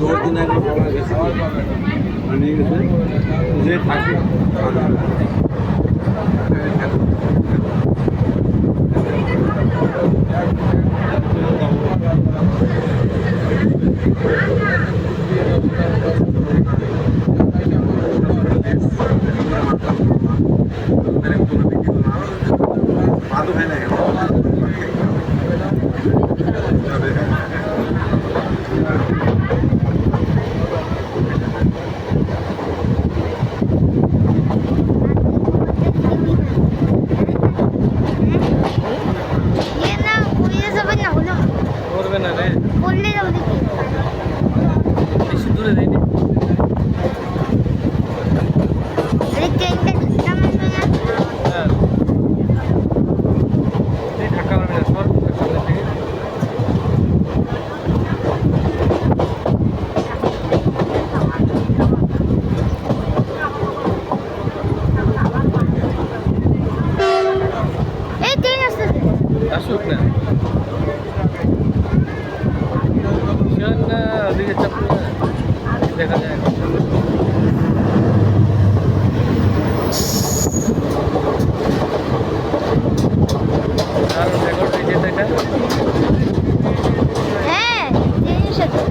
10 দিন আগে পাওয়া গেছে, নিয়ে গেছে যে থাকে বাদু হয় না করবে না রে, বললে যাও দেখি বেশি দূরে যাইনি। আরে ট্রেনটা ঢাকা মারবে না? হ্যাঁ এই ঢাকা মারবে না, সর সামনে থেকে। এই ট্রেন আসতেছে, আসুক না ওদিকে চাপলে দেখা যায়। আর রেকর্ড হয়েছে দেখা। হ্যাঁ জিনিস আছে।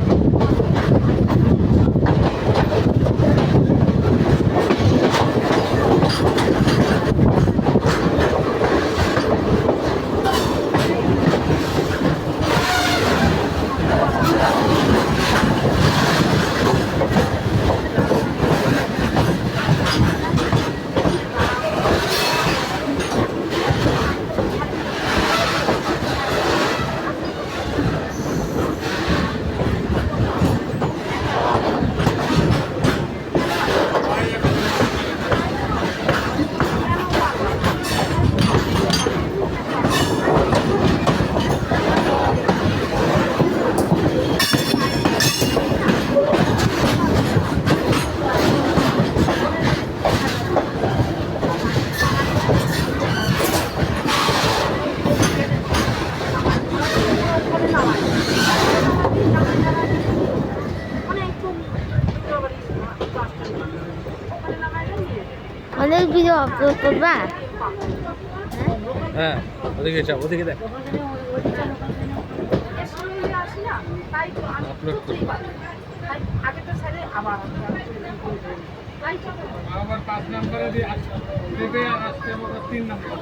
অনেক ভিডিও আপলোড করবা? হ্যাঁ ওদিকে যাও, ওদিকে দেখ আপলোড করবা। আবার 5 নম্বরে দিয়ে আসতে আসতে 3 নম্বর।